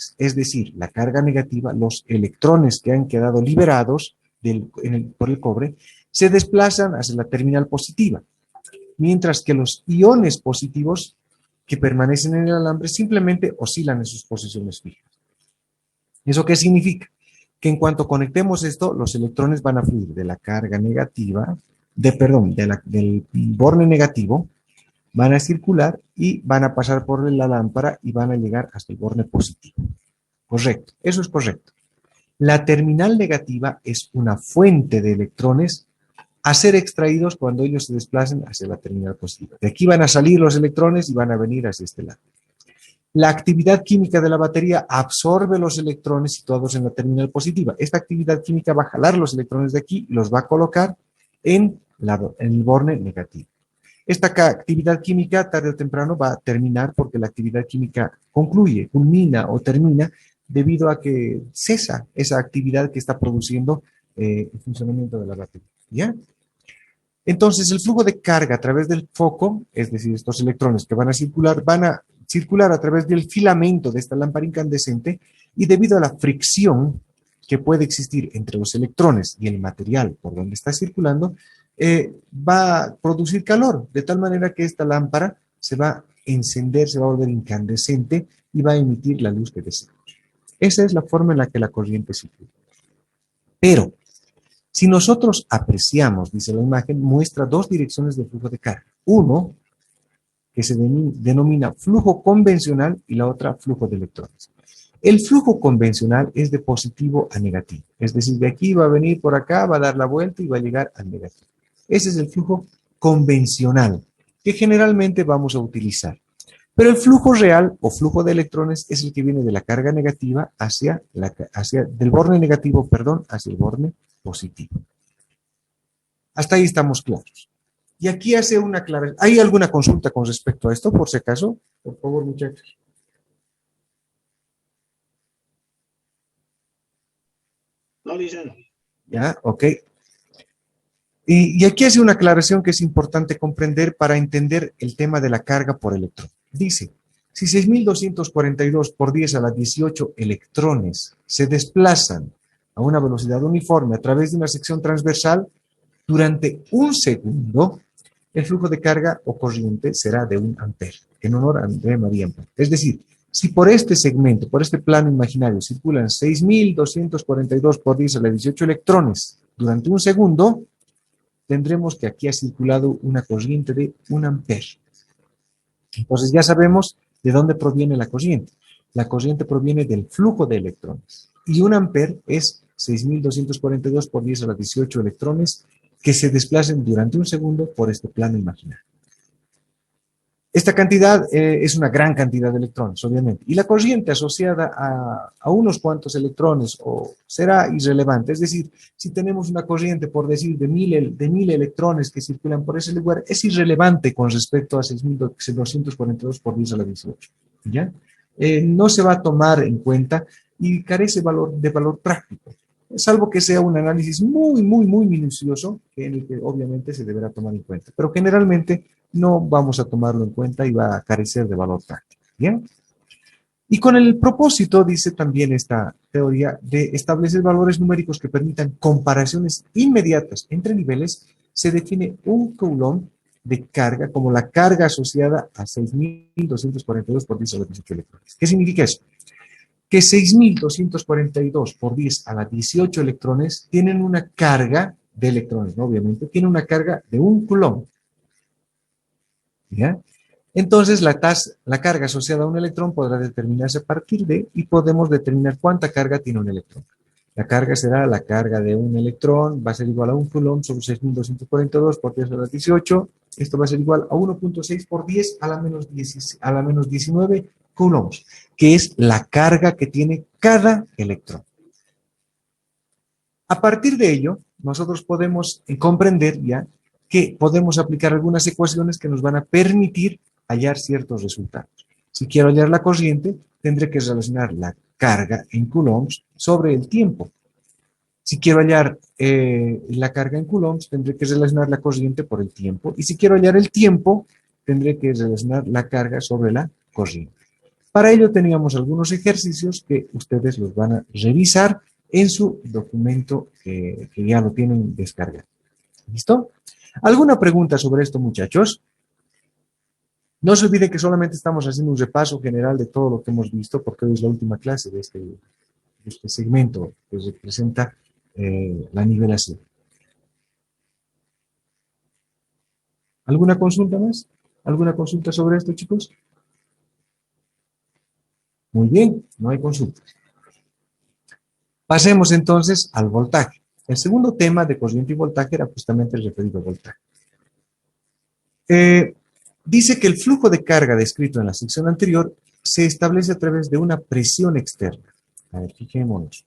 electrones, es decir, la carga negativa, los electrones que han quedado liberados por el cobre, se desplazan hacia la terminal positiva, mientras que los iones positivos que permanecen en el alambre simplemente oscilan en sus posiciones fijas. ¿Eso qué significa? Que en cuanto conectemos esto, los electrones van a fluir de la carga negativa, del borne negativo, van a circular y van a pasar por la lámpara y van a llegar hasta el borne positivo. Correcto, eso es correcto. La terminal negativa es una fuente de electrones a ser extraídos cuando ellos se desplacen hacia la terminal positiva. De aquí van a salir los electrones y van a venir hacia este lado. La actividad química de la batería absorbe los electrones situados en la terminal positiva. Esta actividad química va a jalar los electrones de aquí y los va a colocar en el borne negativo. Esta actividad química tarde o temprano va a terminar porque la actividad química concluye, culmina o termina debido a que cesa esa actividad que está produciendo el funcionamiento de la batería. ¿Ya? Entonces, el flujo de carga a través del foco, es decir, estos electrones que van a circular a través del filamento de esta lámpara incandescente y debido a la fricción que puede existir entre los electrones y el material por donde está circulando, va a producir calor, de tal manera que esta lámpara se va a encender, se va a volver incandescente y va a emitir la luz que deseamos. Esa es la forma en la que la corriente circula. Pero, si nosotros apreciamos, dice la imagen, muestra dos direcciones de flujo de carga. Uno, que se denomina flujo convencional y la otra flujo de electrones. El flujo convencional es de positivo a negativo. Es decir, de aquí va a venir por acá, va a dar la vuelta y va a llegar al negativo. Ese es el flujo convencional que generalmente vamos a utilizar. Pero el flujo real o flujo de electrones es el que viene de la carga negativa del borne negativo, hacia el borne positivo. Hasta ahí estamos claros. Y aquí hace una aclaración. ¿Hay alguna consulta con respecto a esto, por si acaso? Por favor, muchachos. No, licenciado. Ya, ok. Y aquí hace una aclaración que es importante comprender para entender el tema de la carga por electrón. Dice, si 6.242 por 10 a la 18 electrones se desplazan a una velocidad uniforme a través de una sección transversal, durante un segundo, el flujo de carga o corriente será de 1 ampere, en honor a André María Ampere. Es decir, si por este segmento, por este plano imaginario, circulan 6.242 por 10 a la 18 electrones durante un segundo, tendremos que aquí ha circulado una corriente de 1 ampere. Entonces ya sabemos de dónde proviene la corriente. La corriente proviene del flujo de electrones. Y 1 ampere es 6.242 por 10 a la 18 electrones que se desplacen durante un segundo por este plano imaginario. Esta cantidad es una gran cantidad de electrones, obviamente. Y la corriente asociada a unos cuantos electrones será irrelevante. Es decir, si tenemos una corriente, por decir, de 1.000 electrones que circulan por ese lugar, es irrelevante con respecto a 6.242 por 10 a la 18. ¿Ya? No se va a tomar en cuenta y carece de valor práctico, salvo que sea un análisis muy minucioso, en el que obviamente se deberá tomar en cuenta. Pero generalmente no vamos a tomarlo en cuenta y va a carecer de valor práctico. ¿Bien? Y con el propósito, dice también esta teoría, de establecer valores numéricos que permitan comparaciones inmediatas entre niveles, se define un coulomb de carga como la carga asociada a 6.242 por 10 a la 18 electrones. ¿Qué significa eso? Que 6.242 por 10 a la 18 electrones tienen una carga de electrones, ¿no? Obviamente, tiene una carga de 1 coulomb. ¿Ya? Entonces, la carga asociada a un electrón podrá determinarse a partir de, y podemos determinar cuánta carga tiene un electrón. La carga será la carga de un electrón, va a ser igual a 1 coulomb sobre 6.242 por 10 a la 18. Esto va a ser igual a 1.6 por 10 a la menos 19 coulombs, que es la carga que tiene cada electrón. A partir de ello, nosotros podemos comprender ya que podemos aplicar algunas ecuaciones que nos van a permitir hallar ciertos resultados. Si quiero hallar la corriente, tendré que relacionar la carga en coulombs sobre el tiempo. Si quiero hallar la carga en coulombs, tendré que relacionar la corriente por el tiempo. Y si quiero hallar el tiempo, tendré que relacionar la carga sobre la corriente. Para ello teníamos algunos ejercicios que ustedes los van a revisar en su documento que ya lo tienen descargado. ¿Listo? ¿Alguna pregunta sobre esto, muchachos? No se olvide que solamente estamos haciendo un repaso general de todo lo que hemos visto, porque hoy es la última clase de este segmento que representa la nivelación. ¿Alguna consulta más? ¿Alguna consulta sobre esto, chicos? Muy bien, no hay consultas. Pasemos entonces al voltaje. El segundo tema de corriente y voltaje era justamente el referido voltaje. Dice que el flujo de carga descrito en la sección anterior se establece a través de una presión externa. A ver, fijémonos.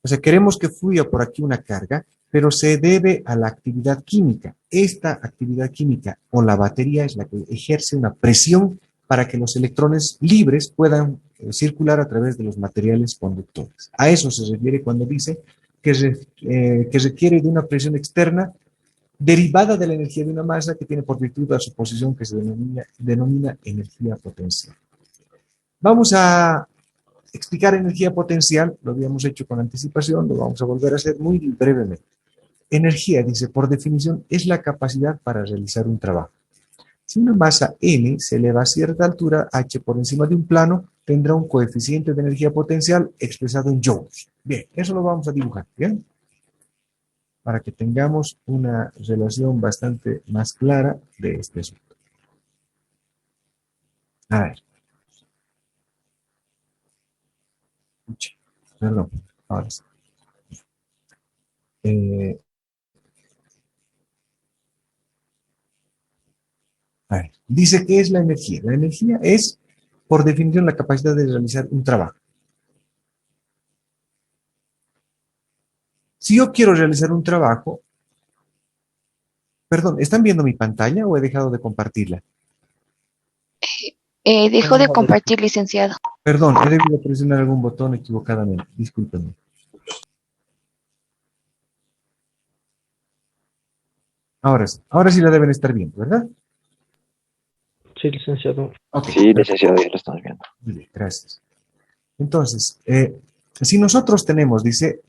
O sea, queremos que fluya por aquí una carga, pero se debe a la actividad química. Esta actividad química o la batería es la que ejerce una presión para que los electrones libres puedan circular a través de los materiales conductores. A eso se refiere cuando dice que requiere de una presión externa derivada de la energía de una masa que tiene por virtud a su posición que se denomina energía potencial. Vamos a explicar energía potencial, lo habíamos hecho con anticipación, lo vamos a volver a hacer muy brevemente. Energía, dice, por definición, es la capacidad para realizar un trabajo. Si una masa n se eleva a cierta altura, h por encima de un plano, tendrá un coeficiente de energía potencial expresado en joules. Bien, eso lo vamos a dibujar, ¿bien? Para que tengamos una relación bastante más clara de este asunto. A ver. Perdón, ahora sí. A ver, dice que es la energía. La energía es, por definición, la capacidad de realizar un trabajo. Si yo quiero realizar un trabajo, perdón, ¿están viendo mi pantalla o he dejado de compartirla? Dejó de compartir, licenciado. Perdón, he debido presionar algún botón equivocadamente. Discúlpenme. Ahora sí la deben estar viendo, ¿verdad? Sí, licenciado. Okay. Sí, licenciado, ya lo estamos viendo. Muy bien, gracias. Entonces, si nosotros tenemos, dice,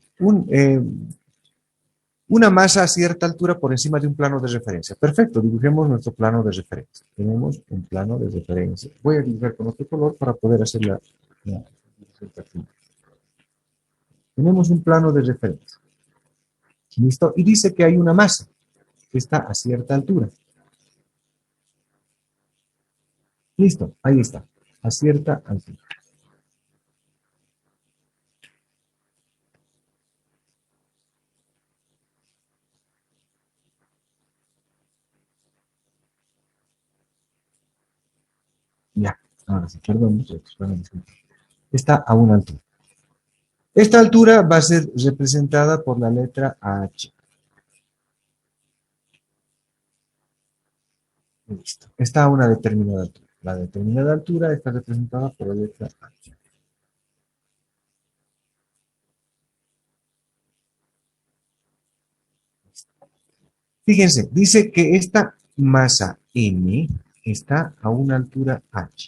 una masa a cierta altura por encima de un plano de referencia. Perfecto, dibujemos nuestro plano de referencia. Tenemos un plano de referencia. Voy a dibujar con otro color para poder hacer la tenemos un plano de referencia. ¿Listo? Y dice que hay una masa que está a cierta altura. Listo, ahí está, a cierta altura. Ya, ahora sí, perdón, muchachos, está a una altura. Esta altura va a ser representada por la letra H. Listo, está a una determinada altura. La determinada altura está representada por la letra H. Fíjense, dice que esta masa M está a una altura H.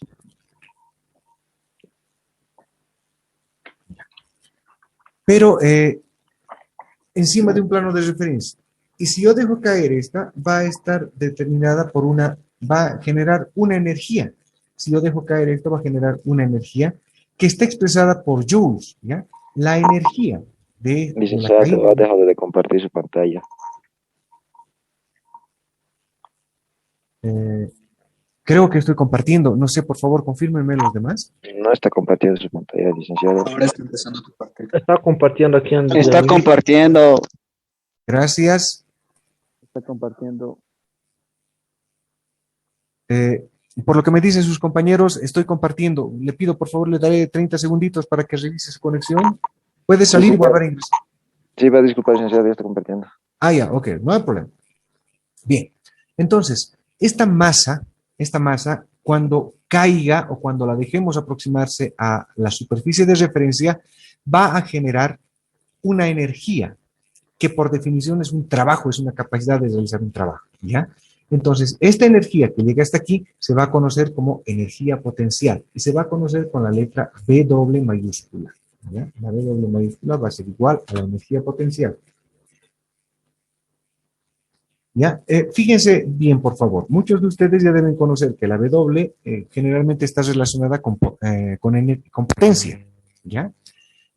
Pero encima de un plano de referencia. Y si yo dejo caer esta, va a estar determinada por va a generar una energía. Si yo dejo caer esto, va a generar una energía que está expresada por joules, ¿ya? La energía de Licenciado, la ha dejado de compartir su pantalla. Creo que estoy compartiendo. No sé, por favor, confírmenme los demás. No está compartiendo su pantalla, licenciado. Ahora está empezando a compartir. Está compartiendo aquí. Está compartiendo. Gracias. Está compartiendo. Por lo que me dicen sus compañeros, estoy compartiendo. Le pido, por favor, le daré 30 segunditos para que revise su conexión. Puede salir y volver a ingresar. Sí, va a disculpar, licenciado, ya está compartiendo. Ah, ya, ok, no hay problema. Bien, entonces, esta masa, cuando caiga o cuando la dejemos aproximarse a la superficie de referencia, va a generar una energía que por definición es un trabajo, es una capacidad de realizar un trabajo, ¿ya? Entonces, esta energía que llega hasta aquí se va a conocer como energía potencial y se va a conocer con la letra W mayúscula. ¿Ya? La W mayúscula va a ser igual a la energía potencial. ¿Ya? Fíjense bien, por favor. Muchos de ustedes ya deben conocer que la W generalmente está relacionada con potencia. ¿Ya?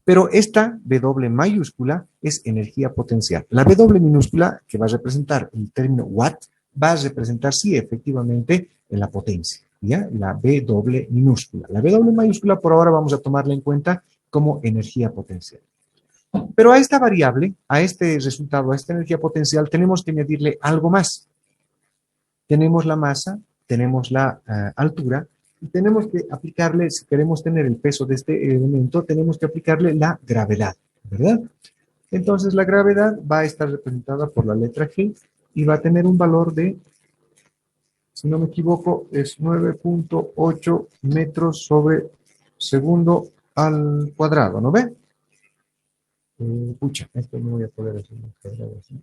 Pero esta W mayúscula es energía potencial. La W minúscula, que va a representar el término watt, va a representar, sí, efectivamente, en la potencia. ¿Ya? La W minúscula. La W mayúscula, por ahora, vamos a tomarla en cuenta como energía potencial. Pero a esta variable, a este resultado, a esta energía potencial, tenemos que añadirle algo más. Tenemos la masa, tenemos la altura, y tenemos que aplicarle, si queremos tener el peso de este elemento, tenemos que aplicarle la gravedad, ¿verdad? Entonces la gravedad va a estar representada por la letra G y va a tener un valor de, si no me equivoco, es 9.8 metros sobre segundo al cuadrado, ¿no ve? Pucha, esto no voy a poder hacer un cuadrado así.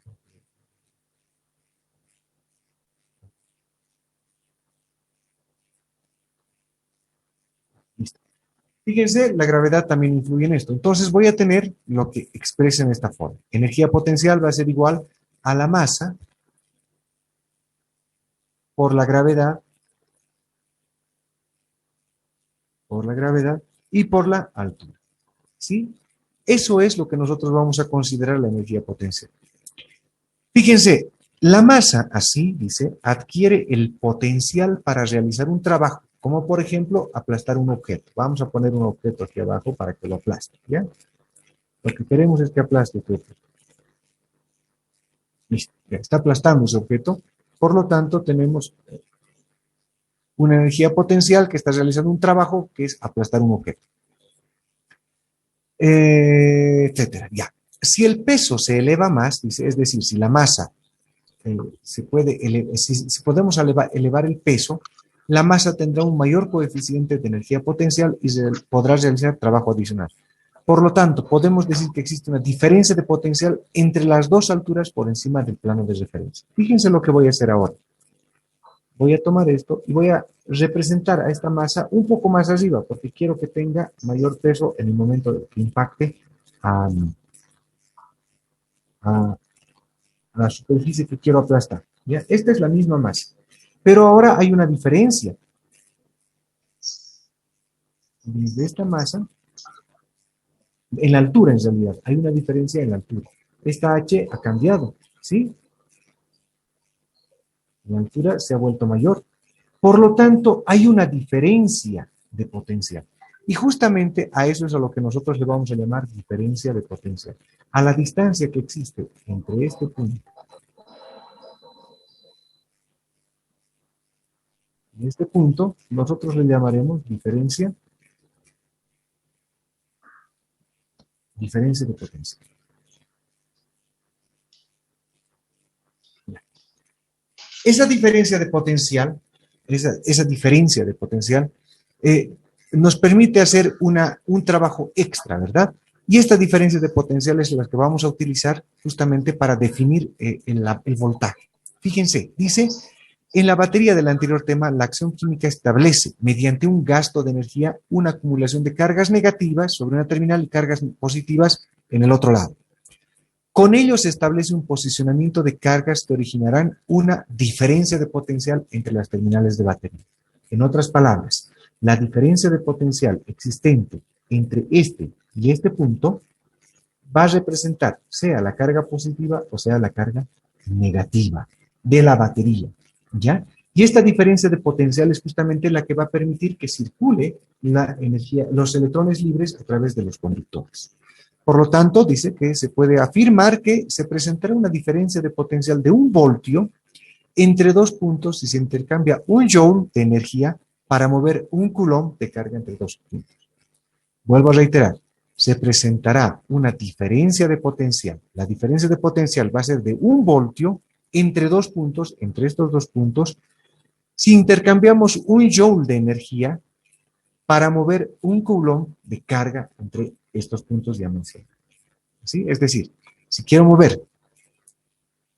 Listo. Fíjense, la gravedad también influye en esto. Entonces voy a tener lo que expresa en esta forma. Energía potencial va a ser igual a la masa por la gravedad y por la altura. ¿Sí? Eso es lo que nosotros vamos a considerar la energía potencial. Fíjense, la masa, así dice, adquiere el potencial para realizar un trabajo, como por ejemplo aplastar un objeto. Vamos a poner un objeto aquí abajo para que lo aplaste, ¿ya? Lo que queremos es que aplaste este objeto. Listo, ya está aplastando ese objeto, por lo tanto tenemos una energía potencial que está realizando un trabajo que es aplastar un objeto. Etcétera, ya. Si el peso se eleva más, es decir, si la masa si podemos elevar el peso, la masa tendrá un mayor coeficiente de energía potencial y podrá realizar trabajo adicional. Por lo tanto, podemos decir que existe una diferencia de potencial entre las dos alturas por encima del plano de referencia. Fíjense lo que voy a hacer ahora. Voy a tomar esto y voy a representar a esta masa un poco más arriba, porque quiero que tenga mayor peso en el momento de que impacte a la superficie que quiero aplastar. ¿Ya? Esta es la misma masa. Pero ahora hay una diferencia. Desde esta masa, en la altura en realidad, hay una diferencia en la altura. Esta H ha cambiado, ¿sí? La altura se ha vuelto mayor. Por lo tanto, hay una diferencia de potencial. Y justamente a eso es a lo que nosotros le vamos a llamar diferencia de potencial. A la distancia que existe entre este punto y este punto, nosotros le llamaremos diferencia de potencial. Esa diferencia de potencial, nos permite hacer un trabajo extra, ¿verdad? Y esta diferencia de potencial es la que vamos a utilizar justamente para definir el voltaje. Fíjense, dice, en la batería del anterior tema, la acción química establece, mediante un gasto de energía, una acumulación de cargas negativas sobre una terminal y cargas positivas en el otro lado. Con ello se establece un posicionamiento de cargas que originarán una diferencia de potencial entre las terminales de batería. En otras palabras, la diferencia de potencial existente entre este y este punto va a representar sea la carga positiva o sea la carga negativa de la batería, ¿ya? Y esta diferencia de potencial es justamente la que va a permitir que circule la energía, los electrones libres a través de los conductores. Por lo tanto, dice que se puede afirmar que se presentará una diferencia de potencial de 1 voltio entre dos puntos si se intercambia 1 joule de energía para mover 1 coulomb de carga entre dos puntos. Vuelvo a reiterar, se presentará una diferencia de potencial. La diferencia de potencial va a ser de 1 voltio entre dos puntos, entre estos dos puntos, si intercambiamos 1 joule de energía para mover 1 coulomb de carga entre estos puntos ya mencionados. ¿Sí? Es decir, si quiero mover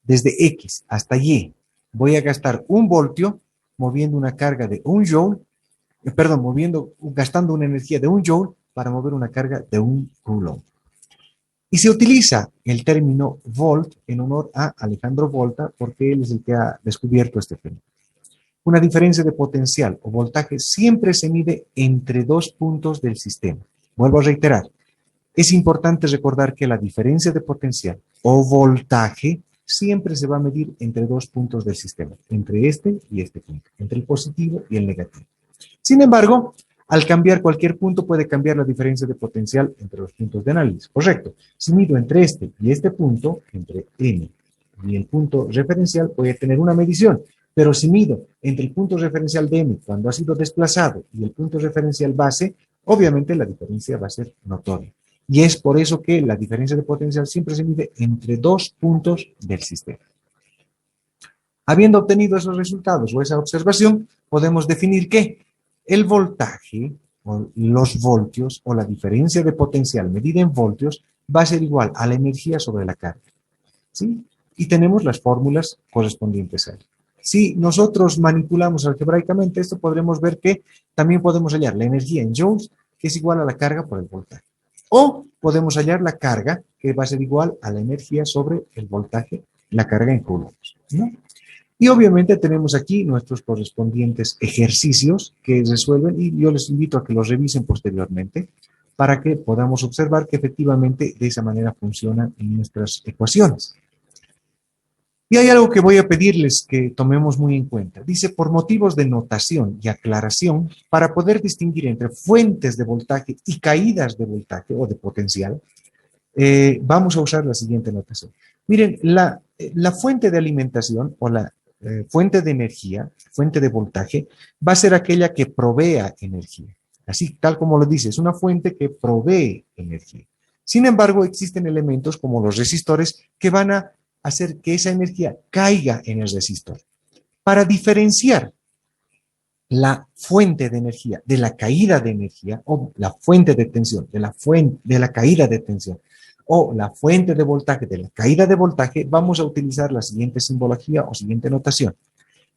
desde X hasta Y Voy a gastar 1 voltio moviendo una carga de 1 joule, gastando una energía de 1 joule para mover una carga de 1 coulomb. Y se utiliza el término volt en honor a Alejandro Volta porque él es el que ha descubierto este fenómeno. Una diferencia de potencial o voltaje siempre se mide entre dos puntos del sistema. Vuelvo a reiterar, es importante recordar que la diferencia de potencial o voltaje siempre se va a medir entre dos puntos del sistema, entre este y este punto, entre el positivo y el negativo. Sin embargo, al cambiar cualquier punto puede cambiar la diferencia de potencial entre los puntos de análisis. Correcto. Si mido entre este y este punto, entre M y el punto referencial, voy a tener una medición. Pero si mido entre el punto referencial de M cuando ha sido desplazado y el punto referencial base, obviamente la diferencia va a ser notoria. Y es por eso que la diferencia de potencial siempre se mide entre dos puntos del sistema. Habiendo obtenido esos resultados o esa observación, podemos definir que el voltaje, o los voltios, o la diferencia de potencial medida en voltios, va a ser igual a la energía sobre la carga. ¿Sí? Y tenemos las fórmulas correspondientes a él. Si nosotros manipulamos algebraicamente esto, podremos ver que también podemos hallar la energía en joules, que es igual a la carga por el voltaje. O podemos hallar la carga, que va a ser igual a la energía sobre el voltaje, la carga en coulombs, ¿no? Y obviamente tenemos aquí nuestros correspondientes ejercicios que resuelven y yo les invito a que los revisen posteriormente para que podamos observar que efectivamente de esa manera funcionan nuestras ecuaciones. Y hay algo que voy a pedirles que tomemos muy en cuenta. Dice, por motivos de notación y aclaración, para poder distinguir entre fuentes de voltaje y caídas de voltaje o de potencial, vamos a usar la siguiente notación. Miren, la fuente de alimentación o la fuente de energía, fuente de voltaje, va a ser aquella que provea energía. Así, tal como lo dice, es una fuente que provee energía. Sin embargo, existen elementos como los resistores que van a hacer que esa energía caiga en el resistor. Para diferenciar la fuente de energía de la caída de energía, o la fuente de tensión de la caída de tensión, o la fuente de voltaje de la caída de voltaje, vamos a utilizar la siguiente simbología o siguiente notación.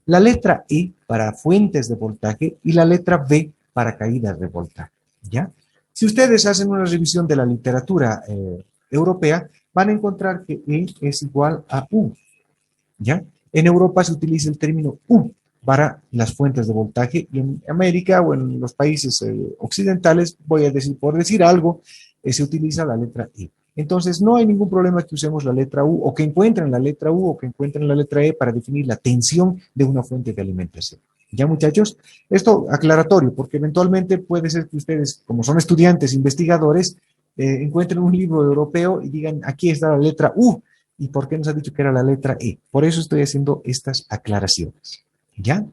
La letra E para fuentes de voltaje y la letra V para caídas de voltaje, ¿ya? Si ustedes hacen una revisión de la literatura europea, van a encontrar que E es igual a U, ¿ya? En Europa se utiliza el término U para las fuentes de voltaje y en América o en los países occidentales, voy a decir, por decir algo, se utiliza la letra E. Entonces, no hay ningún problema que usemos la letra U o que encuentren la letra U o que encuentren la letra E para definir la tensión de una fuente de alimentación. ¿Ya, muchachos? Esto aclaratorio, porque eventualmente puede ser que ustedes, como son estudiantes, investigadores, encuentren un libro europeo y digan, aquí está la letra U, ¿y por qué nos ha dicho que era la letra E? Por eso estoy haciendo estas aclaraciones. ¿Ya?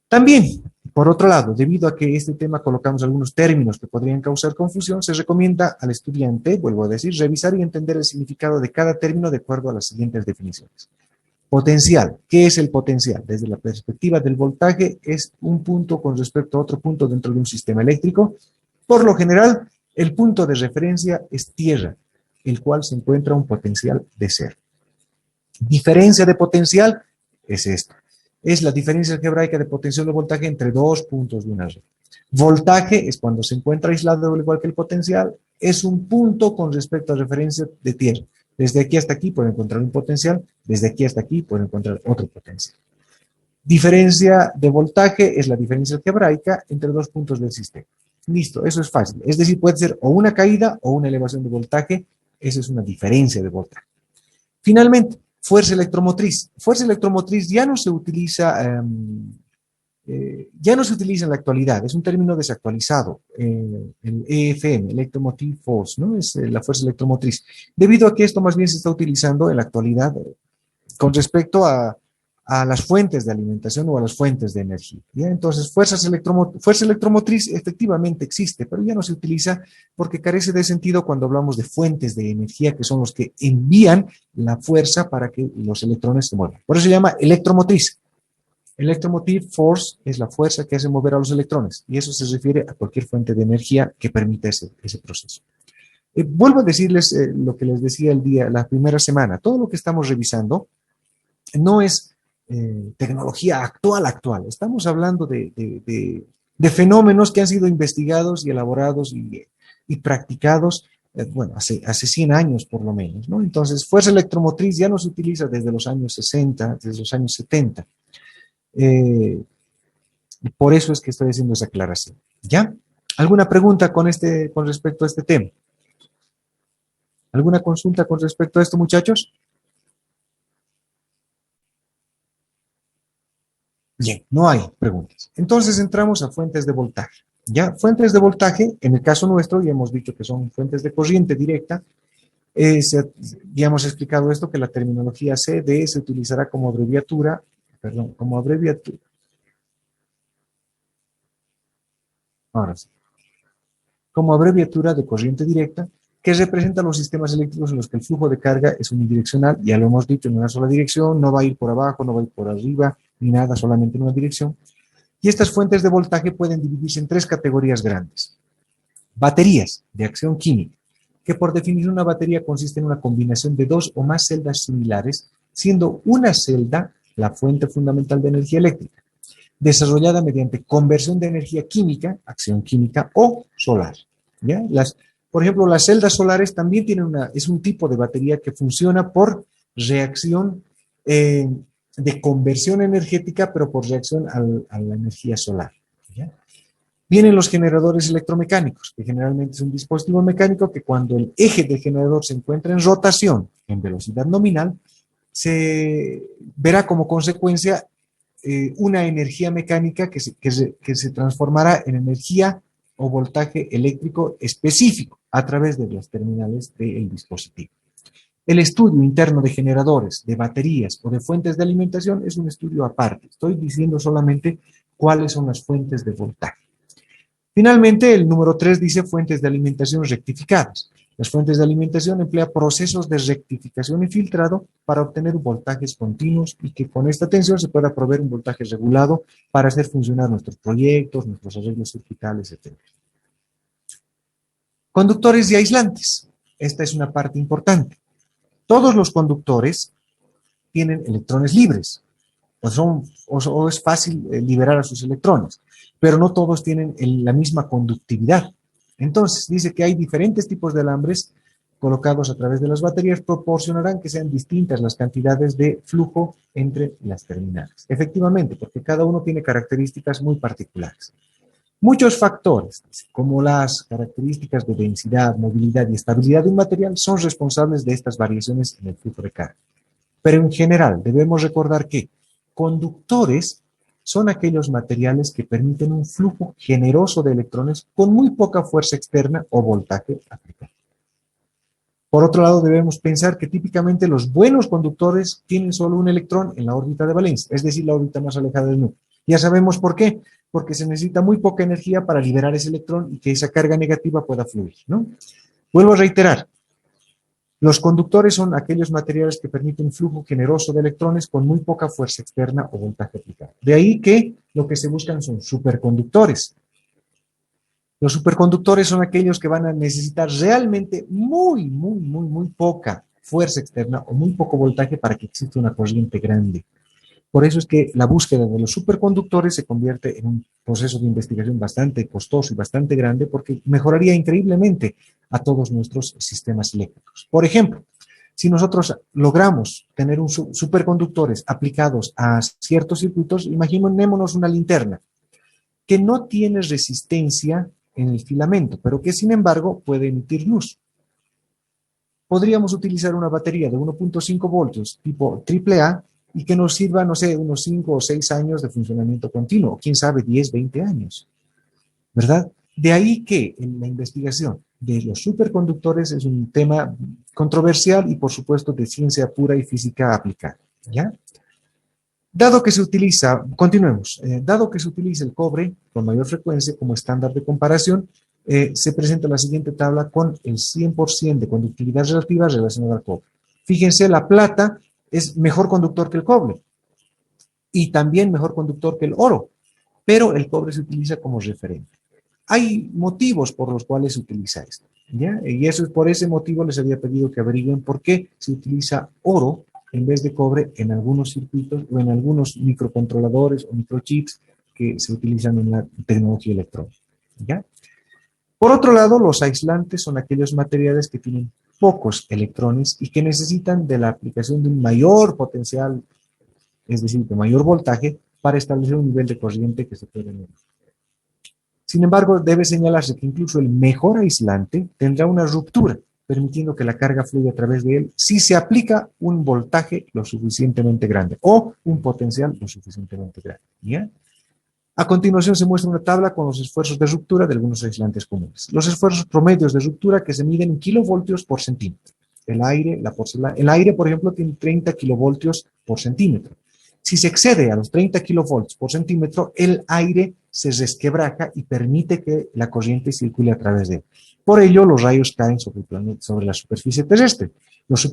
También, por otro lado, debido a que este tema colocamos algunos términos que podrían causar confusión, se recomienda al estudiante, vuelvo a decir, revisar y entender el significado de cada término de acuerdo a las siguientes definiciones. Potencial. ¿Qué es el potencial? Desde la perspectiva del voltaje, es un punto con respecto a otro punto dentro de un sistema eléctrico. Por lo general, el punto de referencia es tierra, el cual se encuentra un potencial de cero. Diferencia de potencial es esto. Es la diferencia algebraica de potencial de voltaje entre dos puntos de una red. Voltaje es cuando se encuentra aislado al igual que el potencial, es un punto con respecto a referencia de tierra. Desde aquí hasta aquí pueden encontrar un potencial, desde aquí hasta aquí pueden encontrar otro potencial. Diferencia de voltaje es la diferencia algebraica entre dos puntos del sistema. Listo, eso es fácil. Es decir, puede ser o una caída o una elevación de voltaje. Esa es una diferencia de voltaje. Finalmente, fuerza electromotriz. Fuerza electromotriz ya no se utiliza en la actualidad, es un término desactualizado, el EFM, Electromotive Force, ¿no? Es la fuerza electromotriz, debido a que esto más bien se está utilizando en la actualidad con respecto a las fuentes de alimentación o a las fuentes de energía. ¿Ya? Entonces, fuerza electromotriz efectivamente existe, pero ya no se utiliza porque carece de sentido cuando hablamos de fuentes de energía que son los que envían la fuerza para que los electrones se muevan. Por eso se llama electromotriz. Electromotive force es la fuerza que hace mover a los electrones y eso se refiere a cualquier fuente de energía que permita ese proceso. Vuelvo a decirles lo que les decía la primera semana. Todo lo que estamos revisando no es tecnología actual. Estamos hablando de fenómenos que han sido investigados y elaborados y practicados, bueno, hace 100 años por lo menos, ¿no? Entonces, fuerza electromotriz ya no se utiliza desde los años 60, desde los años 70. Por eso es que estoy haciendo esa aclaración. ¿Ya? ¿Alguna pregunta con respecto a este tema? ¿Alguna consulta con respecto a esto, muchachos? Bien, no hay preguntas. Entonces entramos a fuentes de voltaje. Ya, fuentes de voltaje, en el caso nuestro, ya hemos dicho que son fuentes de corriente directa. Ya hemos explicado esto, que la terminología CD se utilizará como abreviatura, ahora sí, como abreviatura de corriente directa, que representa los sistemas eléctricos en los que el flujo de carga es unidireccional, ya lo hemos dicho, en una sola dirección, no va a ir por abajo, no va a ir por arriba, ni nada, solamente en una dirección. Y estas fuentes de voltaje pueden dividirse en 3 categorías grandes. Baterías de acción química, que por definición una batería consiste en una combinación de 2 o más celdas similares, siendo una celda la fuente fundamental de energía eléctrica, desarrollada mediante conversión de energía química, acción química o solar. ¿Ya? Por ejemplo, las celdas solares también tienen es un tipo de batería que funciona por reacción de conversión energética, pero por reacción a la energía solar. ¿Ya? Vienen los generadores electromecánicos, que generalmente es un dispositivo mecánico que cuando el eje del generador se encuentra en rotación, en velocidad nominal, se verá como consecuencia una energía mecánica que se transformará en energía o voltaje eléctrico específico a través de las terminales del dispositivo. El estudio interno de generadores, de baterías o de fuentes de alimentación es un estudio aparte. Estoy diciendo solamente cuáles son las fuentes de voltaje. Finalmente, el número 3 dice fuentes de alimentación rectificadas. Las fuentes de alimentación emplean procesos de rectificación y filtrado para obtener voltajes continuos y que con esta tensión se pueda proveer un voltaje regulado para hacer funcionar nuestros proyectos, nuestros arreglos circuitales, etc. Conductores y aislantes. Esta es una parte importante. Todos los conductores tienen electrones libres, o es fácil liberar a sus electrones, pero no todos tienen la misma conductividad. Entonces, dice que hay diferentes tipos de alambres colocados a través de las baterías, proporcionarán que sean distintas las cantidades de flujo entre las terminales. Efectivamente, porque cada uno tiene características muy particulares. Muchos factores, como las características de densidad, movilidad y estabilidad de un material, son responsables de estas variaciones en el flujo de carga. Pero en general, debemos recordar que conductores son aquellos materiales que permiten un flujo generoso de electrones con muy poca fuerza externa o voltaje aplicado. Por otro lado, debemos pensar que típicamente los buenos conductores tienen solo un electrón en la órbita de valencia, es decir, la órbita más alejada del núcleo. Ya sabemos por qué, porque se necesita muy poca energía para liberar ese electrón y que esa carga negativa pueda fluir, ¿no? Vuelvo a reiterar, los conductores son aquellos materiales que permiten un flujo generoso de electrones con muy poca fuerza externa o voltaje aplicado. De ahí que lo que se buscan son superconductores. Los superconductores son aquellos que van a necesitar realmente muy poca fuerza externa o muy poco voltaje para que exista una corriente grande. Por eso es que la búsqueda de los superconductores se convierte en un proceso de investigación bastante costoso y bastante grande porque mejoraría increíblemente a todos nuestros sistemas eléctricos. Por ejemplo, si nosotros logramos tener superconductores aplicados a ciertos circuitos, imaginémonos una linterna que no tiene resistencia en el filamento, pero que sin embargo puede emitir luz. Podríamos utilizar una batería de 1.5 voltios tipo AAA y que nos sirva, no sé, unos 5 o 6 años de funcionamiento continuo, quién sabe, 10, 20 años, ¿verdad? De ahí que en la investigación de los superconductores es un tema controversial y, por supuesto, de ciencia pura y física aplicada, ¿ya? Dado que se utiliza, continuemos, dado que se utiliza el cobre con mayor frecuencia como estándar de comparación, se presenta la siguiente tabla con el 100% de conductividad relativa relacionada al cobre. Fíjense, la plata es mejor conductor que el cobre y también mejor conductor que el oro, pero el cobre se utiliza como referente. Hay motivos por los cuales se utiliza esto, ¿ya? Y eso es por ese motivo les había pedido que averigüen por qué se utiliza oro en vez de cobre en algunos circuitos o en algunos microcontroladores o microchips que se utilizan en la tecnología electrónica. ¿Ya? Por otro lado, los aislantes son aquellos materiales que tienen pocos electrones y que necesitan de la aplicación de un mayor potencial, es decir, de mayor voltaje, para establecer un nivel de corriente que se puede medir. Sin embargo, debe señalarse que incluso el mejor aislante tendrá una ruptura, permitiendo que la carga fluya a través de él si se aplica un voltaje lo suficientemente grande o un potencial lo suficientemente grande. ¿Ya? A continuación se muestra una tabla con los esfuerzos de ruptura de algunos aislantes comunes. Los esfuerzos promedios de ruptura que se miden en kilovoltios por centímetro. El aire, por ejemplo, tiene 30 kilovoltios por centímetro. Si se excede a los 30 kilovoltios por centímetro, el aire se resquebraja y permite que la corriente circule a través de él. Por ello, los rayos caen sobre la superficie terrestre. Los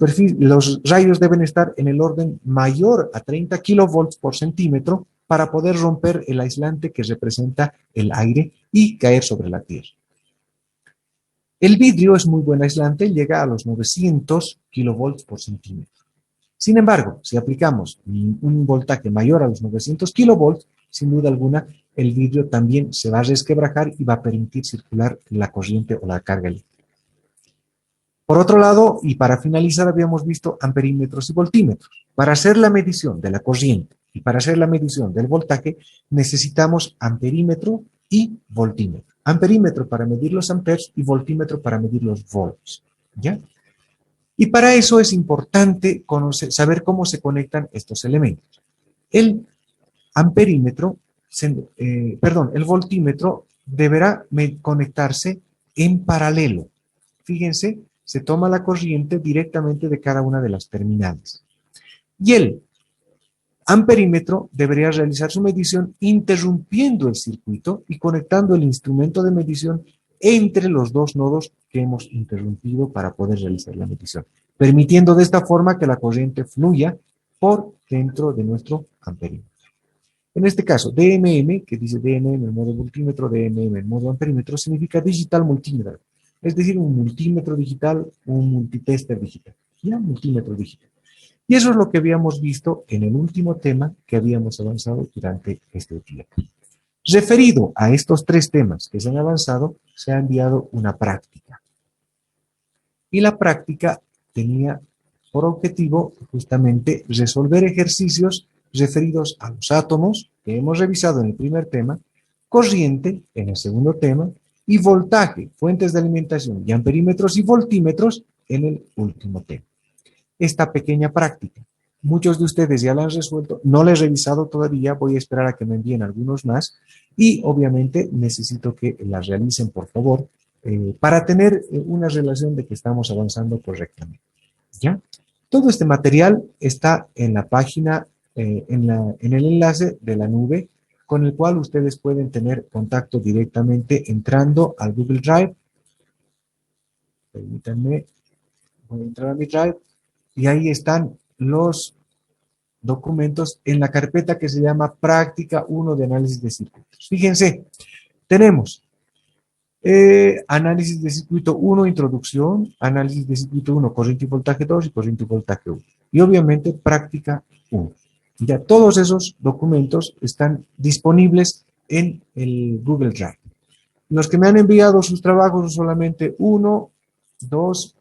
rayos deben estar en el orden mayor a 30 kilovoltios por centímetro para poder romper el aislante que representa el aire y caer sobre la Tierra. El vidrio es muy buen aislante, llega a los 900 kilovoltios por centímetro. Sin embargo, si aplicamos un voltaje mayor a los 900 kilovoltios, sin duda alguna, el vidrio también se va a resquebrajar y va a permitir circular la corriente o la carga eléctrica. Por otro lado, y para finalizar, habíamos visto amperímetros y voltímetros. Para hacer la medición de la corriente y para hacer la medición del voltaje, necesitamos amperímetro y voltímetro. Amperímetro para medir los amperes y voltímetro para medir los volts. ¿Ya? Y para eso es importante saber cómo se conectan estos elementos. El el voltímetro deberá conectarse en paralelo. Fíjense, se toma la corriente directamente de cada una de las terminales. Y el amperímetro debería realizar su medición interrumpiendo el circuito y conectando el instrumento de medición entre los dos nodos que hemos interrumpido para poder realizar la medición, permitiendo de esta forma que la corriente fluya por dentro de nuestro amperímetro. En este caso, DMM, que dice DMM en modo voltímetro, DMM en modo amperímetro, significa digital multímetro, es decir, un multímetro digital, un multitester digital, ya, multímetro digital. Y eso es lo que habíamos visto en el último tema que habíamos avanzado durante este día. Referido a estos tres temas que se han avanzado, se ha enviado una práctica. Y la práctica tenía por objetivo justamente resolver ejercicios referidos a los átomos, que hemos revisado en el primer tema, corriente en el segundo tema, y voltaje, fuentes de alimentación y amperímetros y voltímetros en el último tema. Esta pequeña práctica, muchos de ustedes ya la han resuelto, no la he revisado todavía, voy a esperar a que me envíen algunos más y obviamente necesito que la realicen por favor para tener una relación de que estamos avanzando correctamente. ¿Ya? Todo este material está en la página, en el enlace de la nube con el cual ustedes pueden tener contacto directamente entrando al Google Drive. Permítanme, voy a entrar a mi Drive. Y ahí están los documentos en la carpeta que se llama Práctica 1 de Análisis de Circuitos. Fíjense, tenemos Análisis de Circuito 1, Introducción, Análisis de Circuito 1, Corriente y Voltaje 2 y Corriente y Voltaje 1. Y obviamente Práctica 1. Ya todos esos documentos están disponibles en el Google Drive. Los que me han enviado sus trabajos son solamente 1, 2,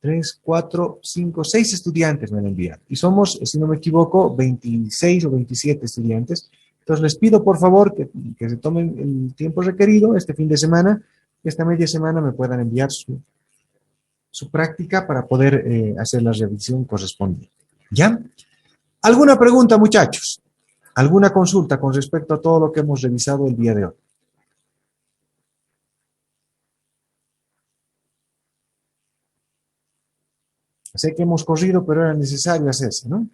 3, 4, 5, 6 estudiantes me han enviado. Y somos, si no me equivoco, 26 o 27 estudiantes. Entonces les pido por favor que se tomen el tiempo requerido este fin de semana, que esta media semana me puedan enviar su práctica para poder hacer la revisión correspondiente. ¿Ya? ¿Alguna pregunta, muchachos? ¿Alguna consulta con respecto a todo lo que hemos revisado el día de hoy? Sé que hemos corrido, pero era necesario hacerse, ¿no?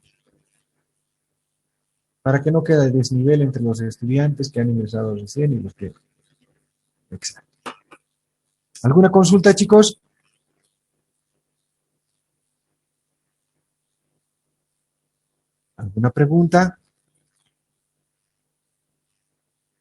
Para que no quede desnivel entre los estudiantes que han ingresado recién y los que... Exacto. ¿Alguna consulta, chicos? ¿Alguna pregunta?